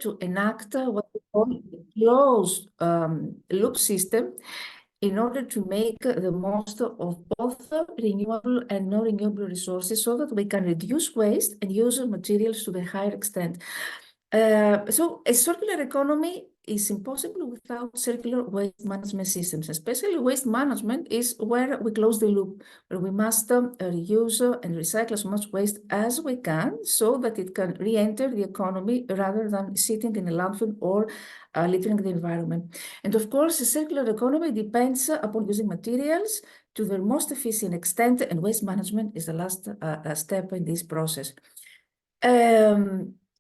to enact what we call a closed loop system in order to make the most of both renewable and non-renewable resources so that we can reduce waste and use materials to the higher extent. So a circular economy is impossible without circular waste management systems. Especially waste management is where we close the loop, where we must reuse and recycle as much waste as we can so that it can re-enter the economy rather than sitting in a landfill or littering the environment. And of course, a circular economy depends upon using materials to their most efficient extent, and waste management is the last step in this process.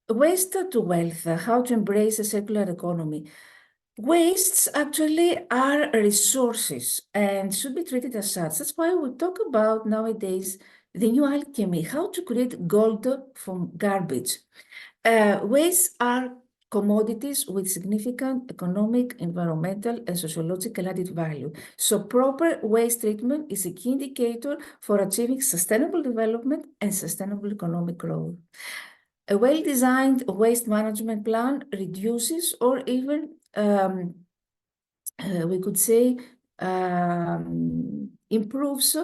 Waste to wealth, how to embrace a circular economy. Wastes actually are resources and should be treated as such. That's why we talk about nowadays the new alchemy, how to create gold from garbage. Wastes are commodities with significant economic, environmental, and sociological added value. So proper waste treatment is a key indicator for achieving sustainable development and sustainable economic growth. A well-designed waste management plan reduces or even, we could say, improves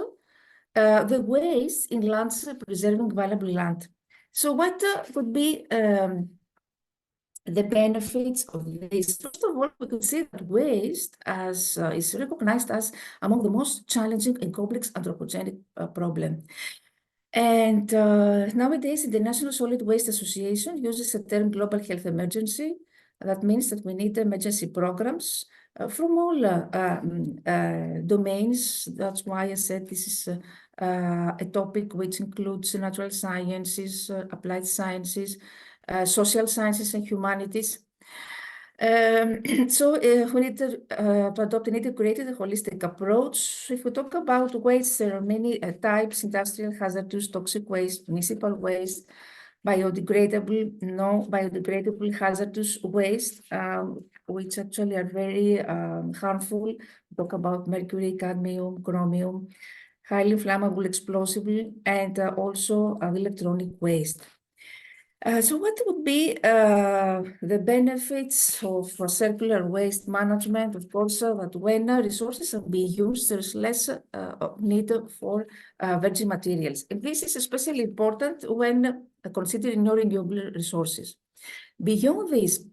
the waste in lands preserving valuable land. So what would be the benefits of this? First of all, we could say that waste is recognized as among the most challenging and complex anthropogenic problem. And nowadays, the International Solid Waste Association uses the term global health emergency. That means that we need emergency programs from all domains. That's why I said this is a topic which includes natural sciences, applied sciences, social sciences, and humanities. So we need to adopt an integrated and holistic approach. If we talk about waste, there are many types: industrial, hazardous, toxic waste, municipal waste, biodegradable, no biodegradable, hazardous waste, which actually are very harmful. We talk about mercury, cadmium, chromium, highly inflammable, explosive, and also electronic waste. So what would be the benefits of circular waste management? Of course, that when resources are being used, there's less need for virgin materials. And this is especially important when considering non-renewable resources. Beyond this,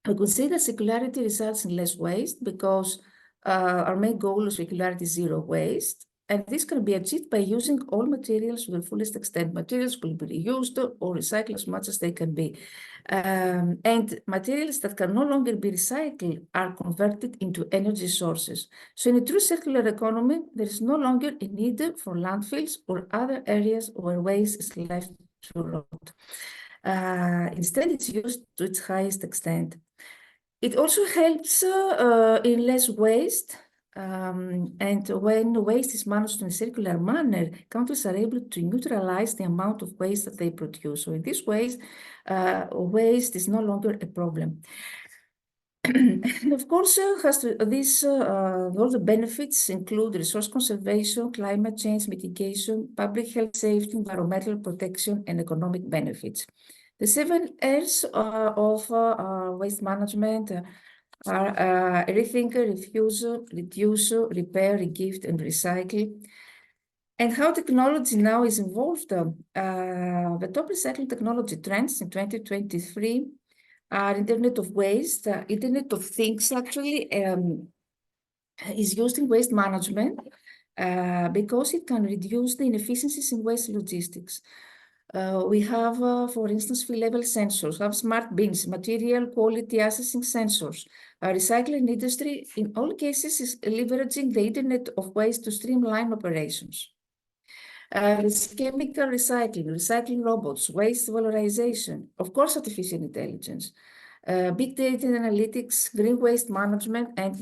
I could say that circularity results in less waste because our main goal is circularity zero waste. And this can be achieved by using all materials to the fullest extent. Materials will be reused or recycled as much as they can be. And materials that can no longer be recycled are converted into energy sources. So in a true circular economy, there is no longer a need for landfills or other areas where waste is left to rot. Instead, it's used to its highest extent. It also helps in less waste. And when waste is managed in a circular manner, countries are able to neutralize the amount of waste that they produce. So in this way, waste is no longer a problem. And of course, all the benefits include resource conservation, climate change mitigation, public health safety, environmental protection, and economic benefits. The 7 R's of waste management are rethink, refuse, reduce, repair, regift, and recycle. And how technology now is involved. The top recycling technology trends in 2023 are Internet of Waste. Internet of Things actually is used in waste management because it can reduce the inefficiencies in waste logistics. We have, for instance, field-level sensors, have smart bins, material quality assessing sensors. Recycling industry, in all cases, is leveraging the Internet of Waste to streamline operations. Chemical recycling, recycling robots, waste valorization, of course, artificial intelligence, big data and analytics, green waste management, and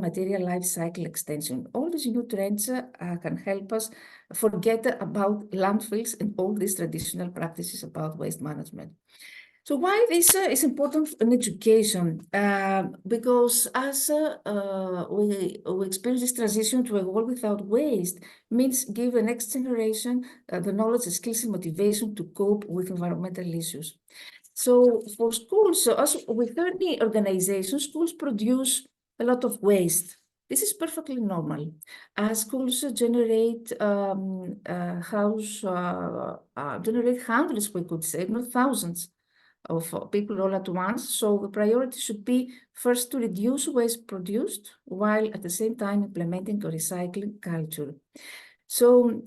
material life cycle extension. All these new trends can help us forget about landfills and all these traditional practices about waste management. So why this is important in education? Because as we experience this transition to a world without waste, means give the next generation the knowledge, the skills, and motivation to cope with environmental issues. So for schools, so as with any organization, schools produce a lot of waste. This is perfectly normal. Schools generate generate hundreds, we could say, not thousands of people all at once. So the priority should be first to reduce waste produced while at the same time implementing a recycling culture. So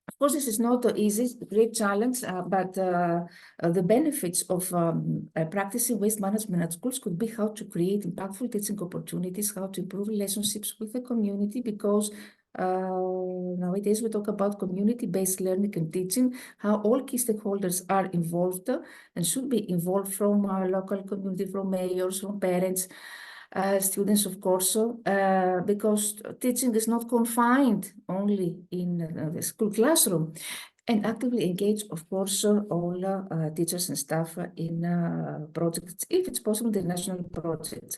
of course, this is not easy, it's a great challenge, but the benefits of practicing waste management at schools could be how to create impactful teaching opportunities, how to improve relationships with the community, because nowadays we talk about community-based learning and teaching, how all key stakeholders are involved and should be involved, from local community, from mayors, from parents, students, of course, because teaching is not confined only in the school classroom, and actively engage, of course, all teachers and staff in projects, if it's possible, the national projects.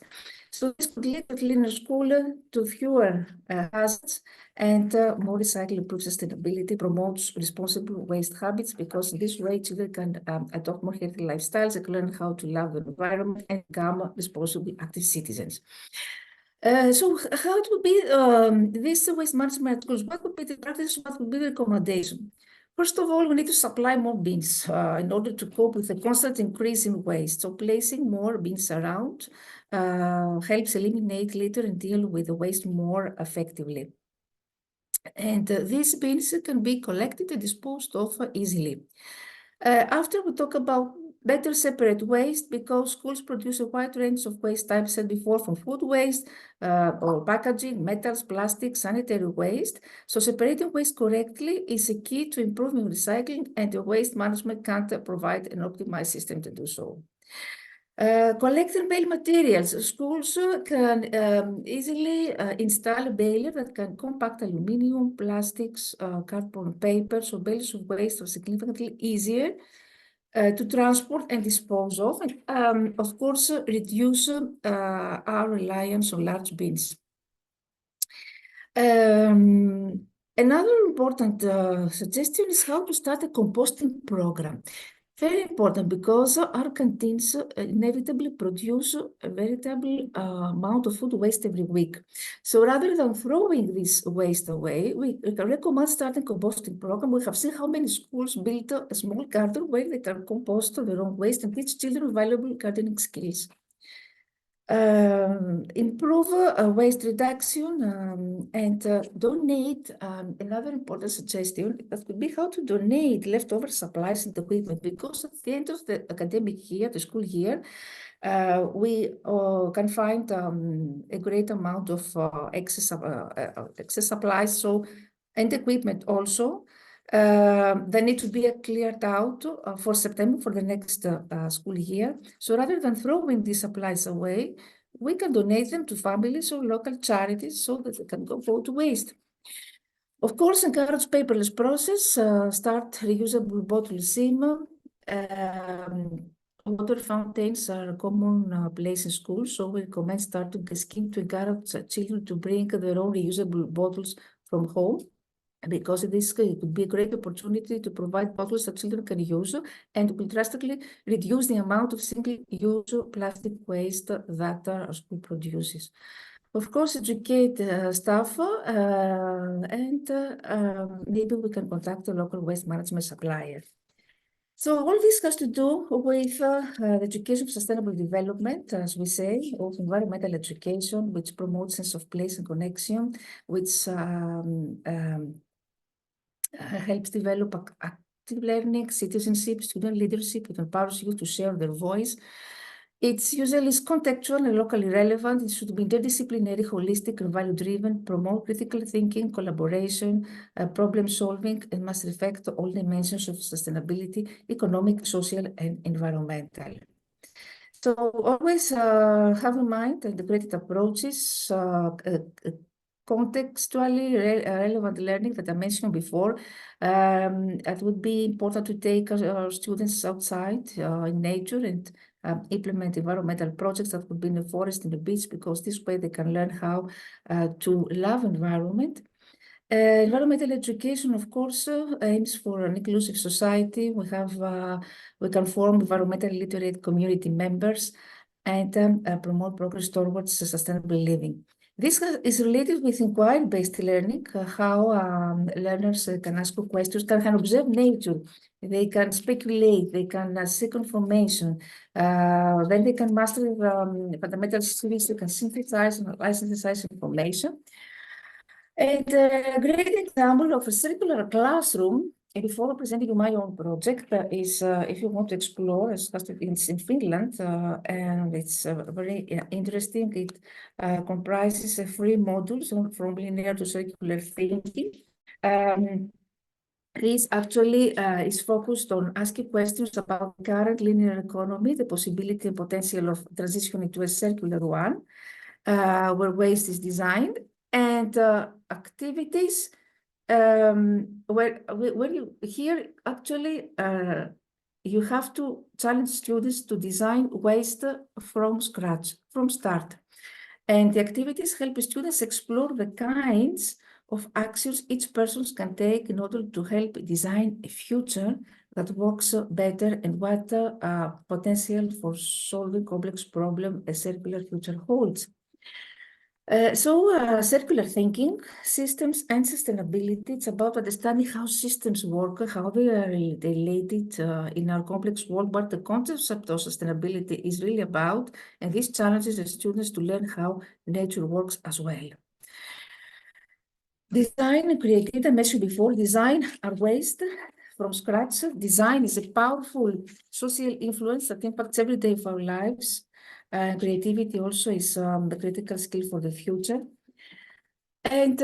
So this could lead a cleaner school to fewer hazards, and more recycling improves sustainability, promotes responsible waste habits, because this way children can adopt more healthy lifestyles, they can learn how to love the environment and become responsible, active citizens. So how it would be this waste management tools? What would be the practice? What would be the recommendation? First of all, we need to supply more bins in order to cope with the constant increase in waste. So placing more bins around helps eliminate litter and deal with the waste more effectively. And these bins can be collected and disposed of easily. After we talk about better separate waste, because schools produce a wide range of waste types, said before, from food waste or packaging, metals, plastics, sanitary waste. So separating waste correctly is a key to improving recycling, and the waste management can provide an optimized system to do so. Collect and bale materials. Schools can easily install a baler that can compact aluminum, plastics, cardboard, paper, so bales of waste are significantly easier to transport and dispose of, and of course, reduce our reliance on large bins. Another important suggestion is how to start a composting program. Very important, because our canteens inevitably produce a veritable amount of food waste every week. So rather than throwing this waste away, we can recommend starting a composting program. We have seen how many schools built a small garden where they can compost their own waste and teach children valuable gardening skills. Improve waste reduction and donate. Another important suggestion that could be how to donate leftover supplies and equipment, because at the end of the academic year, the school year, we can find a great amount of excess supplies, so, and equipment also. They need to be cleared out for September, for the next school year. So rather than throwing these supplies away, we can donate them to families or local charities so that they can go to waste. Of course, encourage paperless process, start reusable bottle SIM. Water fountains are a common place in schools, so we recommend starting a scheme to encourage children to bring their own reusable bottles from home, because this could be a great opportunity to provide bottles that children can use, and will drastically reduce the amount of single-use plastic waste that our school produces. Of course, educate staff, and maybe we can contact a local waste management supplier. So all this has to do with the education of sustainable development, as we say, of environmental education, which promotes sense of place and connection, which helps develop active learning, citizenship, student leadership. It empowers youth to share their voice. It's usually contextual and locally relevant. It should be interdisciplinary, holistic, and value-driven, promote critical thinking, collaboration, problem solving, and must reflect all dimensions of sustainability, economic, social, and environmental. So always have in mind the integrated approaches, contextually relevant learning that I mentioned before. It would be important to take our students outside in nature and implement environmental projects that would be in the forest and the beach, because this way they can learn how to love environment. Environmental education, of course, aims for an inclusive society. We can form environmental literate community members and promote progress towards sustainable living. This is related with inquiry-based learning, how learners can ask questions, can observe nature, they can speculate, they can seek information, then they can master fundamental skills, they can synthesize and synthesize information. And a great example of a circular classroom, and before presenting you my own project, is if you want to explore, it's in Finland, and it's very interesting. It comprises 3 modules from linear to circular thinking. This actually is focused on asking questions about current linear economy, the possibility and potential of transitioning to a circular one, where waste is designed, and activities where you here actually you have to challenge students to design waste from scratch, from start. And the activities help students explore the kinds of actions each person can take in order to help design a future that works better and what potential for solving complex problems a circular future holds. Circular thinking, systems and sustainability, it's about understanding how systems work, how they are related in our complex world, what the concept of sustainability is really about, and this challenges the students to learn how nature works as well. Design and creativity, I mentioned before, design our waste from scratch. Design is a powerful social influence that impacts every day of our lives. Creativity also is the critical skill for the future. And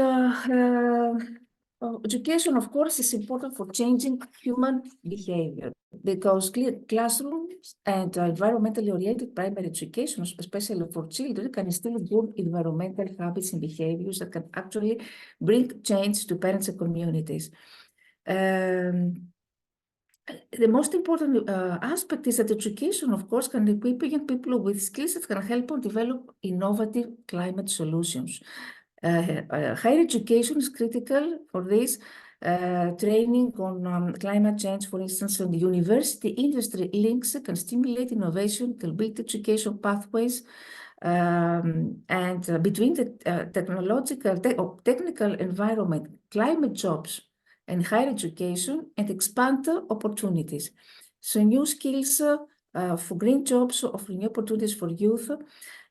education, of course, is important for changing human behavior because classrooms and environmentally oriented primary education, especially for children, can instill good environmental habits and behaviors that can actually bring change to parents and communities. The most important aspect is that education, of course, can equip young people with skills that can help them develop innovative climate solutions. Higher education is critical for this. Training on climate change, for instance, and university industry links can stimulate innovation, can build education pathways, and between the technical environment, climate jobs, and higher education, and expand opportunities. So new skills for green jobs, offering new opportunities for youth.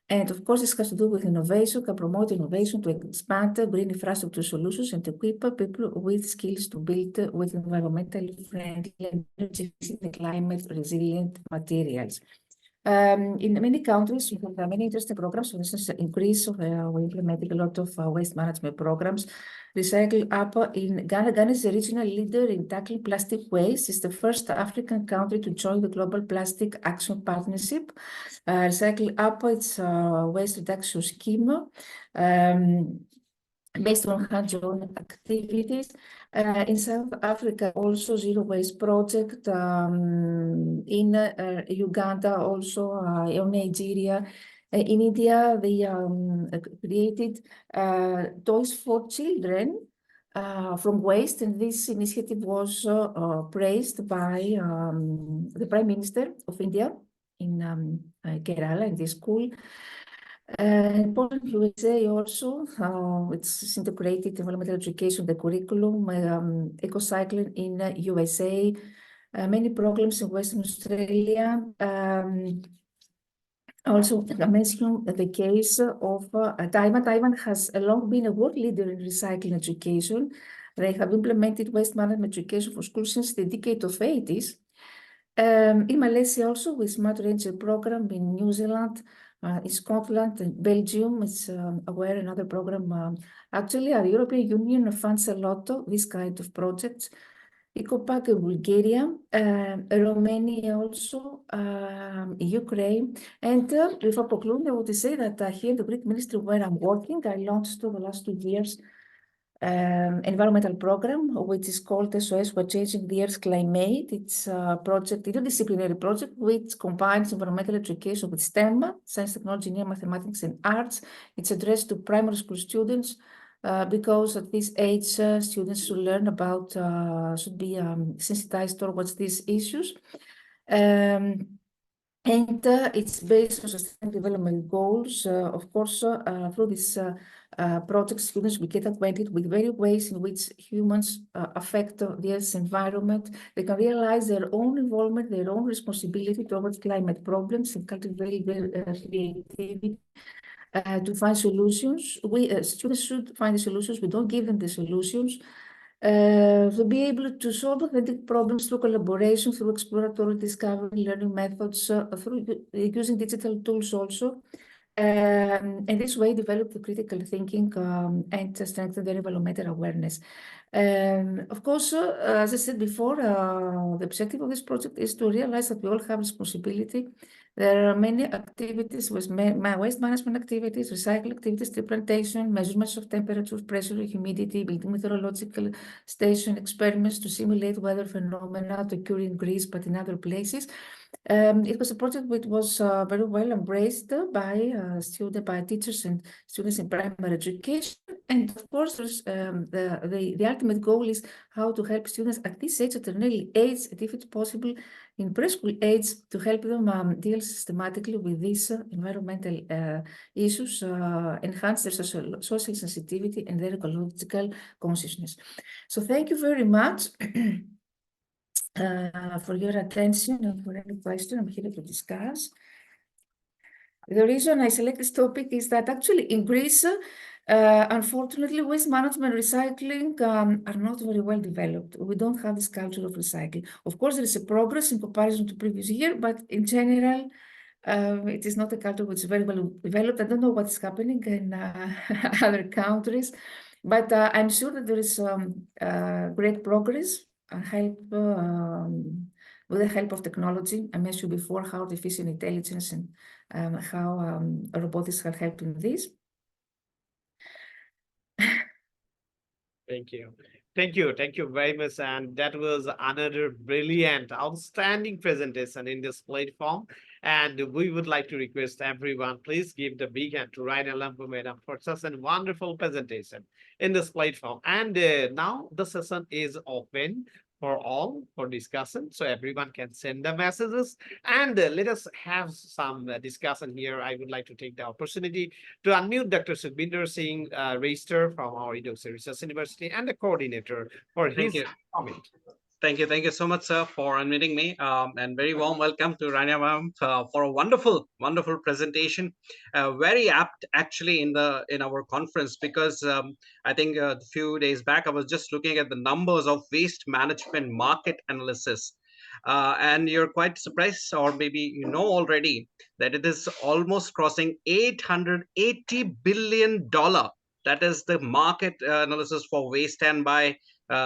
And of course, this has to do with innovation, can promote innovation to expand green infrastructure solutions and equip people with skills to build with environmentally friendly, energy efficient, climate resilient materials. In many countries, we have many interesting programs. For instance, in Greece, we implemented a lot of waste management programs. Recycle Up in Ghana. Ghana is a regional leader in tackling plastic waste. It's the first African country to join the Global Plastic Action Partnership. Recycle Up, it's a waste reduction scheme based on hands-on activities. In South Africa, also Zero Waste Project, in Uganda, also in Nigeria. In India, they created toys for children from waste, and this initiative was praised by the Prime Minister of India in Kerala, in this school. In Poland, USA also, it's integrated environmental education, the curriculum, eco-cycling in USA, many programs in Western Australia. Also, I mentioned the case of Taiwan. Taiwan has long been a world leader in recycling education. They have implemented waste management education for schools since the decade of 80s. In Malaysia also, with Smart Ranger program in New Zealand, in Scotland and Belgium, it's aware another program. Actually, our European Union funds a lot of this kind of projects. EcoPack in Bulgaria, Romania also, Ukraine. And before concluding, I want to say that here in the Greek ministry where I'm working, I launched the last 2 years environmental program, which is called SOS, We're Changing the Earth's Climate. It's a project, interdisciplinary project, which combines environmental education with STEM, science, technology, engineering, mathematics, and arts. It's addressed to primary school students because at this age, students should learn about, should be sensitized towards these issues. And it's based on sustainable development goals. Of course, through this project, students will get acquainted with various ways in which humans affect the Earth's environment. They can realize their own involvement, their own responsibility towards climate problems, and cultivate their creativity to find solutions. Students should find the solutions. We don't give them the solutions. To be able to solve authentic problems through collaboration, through exploratory discovery, learning methods, through using digital tools also. And this way develop the critical thinking and strengthen their environmental awareness. Of course, as I said before, the objective of this project is to realize that we all have responsibility. There are many activities with waste management activities, recycle activities, tree plantation, measurements of temperature, pressure, humidity, building meteorological station experiments to simulate weather phenomena to occur in Greece, but in other places. It was a project which was very well embraced by teachers and students in primary education. And of course, the ultimate goal is how to help students at this age, at an early age, and if it's possible, in preschool age, to help them deal systematically with these environmental issues, enhance their social sensitivity and their ecological consciousness. So thank you very much. For your attention and for any question I'm here to discuss. The reason I select this topic is that actually in Greece, unfortunately, waste management and recycling are not very well developed. We don't have this culture of recycling. Of course, there is a progress in comparison to previous year, but in general, it is not a culture which is very well developed. I don't know what's happening in other countries, but I'm sure that there is great progress with the help of technology. I mentioned before how artificial intelligence and how robotics have helped in this. Thank you. Thank you. Thank you very much. And that was another brilliant, outstanding presentation in this platform. And we would like to request everyone, please give the big hand to Raina Lampu Madam for such a wonderful presentation in this platform. And now the session is open for all for discussion. So everyone can send the messages and let us have some discussion here. I would like to take the opportunity to unmute Dr. Sukhbinder Singh Reister from our Education Research University and the coordinator for his comment. Thank you so much, sir, for unmuting me. And very warm welcome to Rania ma'am for a wonderful presentation. Very apt actually in our conference, because I think a few days back I was just looking at the numbers of waste management market analysis. And you're quite surprised, or maybe you know already, that it is almost crossing $880 billion. That is the market analysis for waste, and by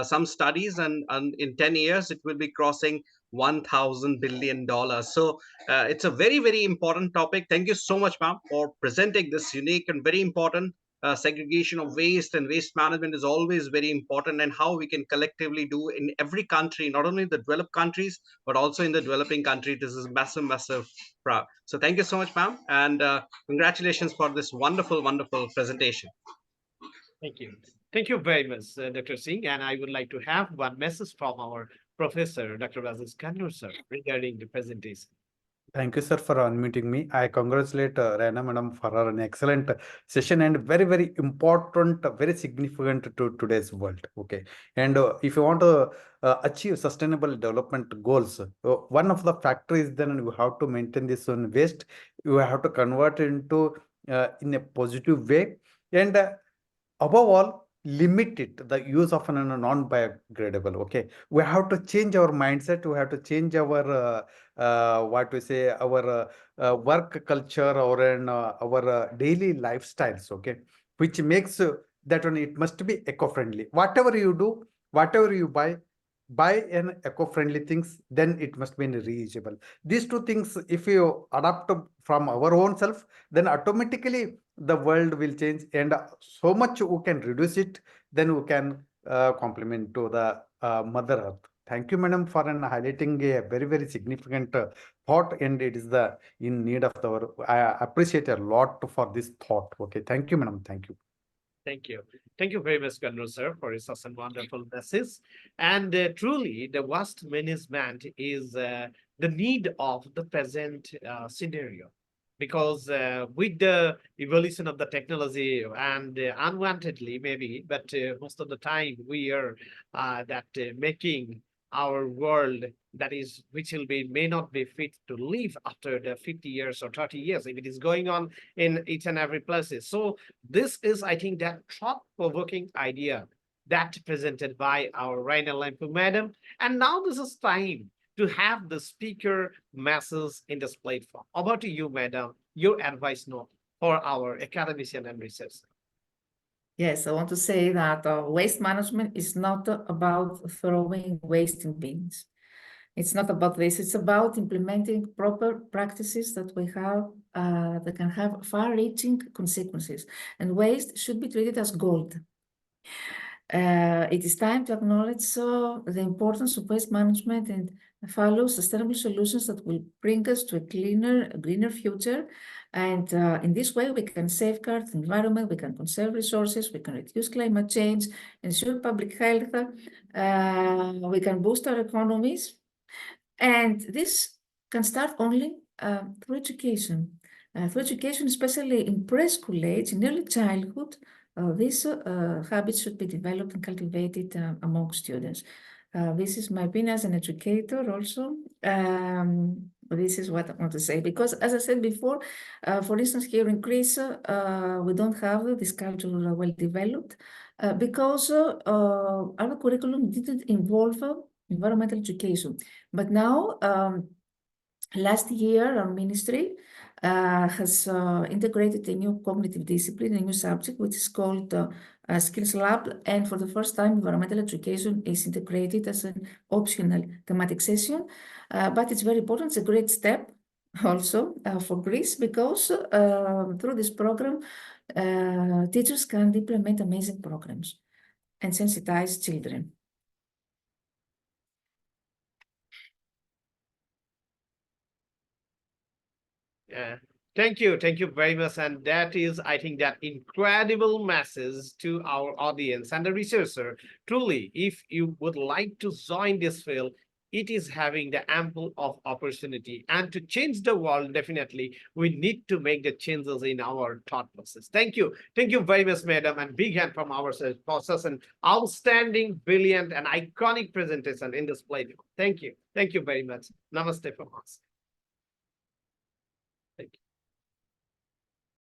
some studies, and in 10 years it will be crossing $1,000 billion. So it's a very important topic. Thank you so much, ma'am, for presenting this unique and very important segregation of waste, and waste management is always very important, and how we can collectively do in every country, not only the developed countries but also in the developing country. This is massive proud. So thank you so much, ma'am, and congratulations for this wonderful presentation. Thank you. Thank you very much, Dr. Singh. And I would like to have one message from our professor, Dr. Rajesh Kannur, sir, regarding the presentation. Thank you, sir, for unmuting me. I congratulate Raina Madam for an excellent session and very important, very significant to today's world. Okay, and if you want to achieve sustainable development goals, one of the factors then you have to maintain this on waste. You have to convert it into in a positive way, and above all, limit it, the use of a non-biodegradable. Okay, we have to change our mindset. We have to change our what we say, our work culture, or our daily lifestyles. Okay, which makes that one, it must be eco-friendly. Whatever you do, whatever you buy an eco-friendly things, then it must be reusable. These two things, if you adapt from our own self, then automatically the world will change, and so much we can reduce it, then we can complement to the mother earth. Thank you, madam, for highlighting a very significant thought, and it is the in need of our. I appreciate a lot for this thought. Okay, thank you, madam. Thank you. Thank you. Thank you very much, Ganru, sir, for such a wonderful message. And truly, the waste management is the need of the present scenario. Because with the evolution of the technology and unwantedly maybe, but most of the time we are making our world that is which will be may not be fit to live after the 50 years or 30 years if it is going on in each and every places. So this is, I think, that thought-provoking idea that presented by our Raina Lampu madam. And now this is time to have the speaker masses in this platform. Over to you, madam, your advice note for our academician and researcher. Yes, I want to say that waste management is not about throwing waste in bins. It's not about this. It's about implementing proper practices that we have that can have far-reaching consequences. And waste should be treated as gold. It is time to acknowledge the importance of waste management and follow sustainable solutions that will bring us to a cleaner, greener future. And in this way, we can safeguard the environment, we can conserve resources, we can reduce climate change, ensure public health, we can boost our economies. And this can start only through education. Through education, especially in preschool age, in early childhood, these habits should be developed and cultivated among students. This is my opinion as an educator also. This is what I want to say, because as I said before, for instance, here in Greece, we don't have this culture well developed because our curriculum didn't involve environmental education. But now, last year, our ministry has integrated a new cognitive discipline, a new subject, which is called Skills Lab. And for the first time, environmental education is integrated as an optional thematic session. But it's very important. It's a great step also for Greece, because through this program, teachers can implement amazing programs and sensitize children. Yeah. Thank you very much. And that is, I think, that incredible message to our audience and the researcher. Truly, if you would like to join this field, it is having the ample of opportunity. And to change the world, definitely, we need to make the changes in our thought process. Thank you. Thank you very much, madam. And big hand from our process and outstanding, brilliant, and iconic presentation in this platform. Thank you. Thank you very much. Namaste from us.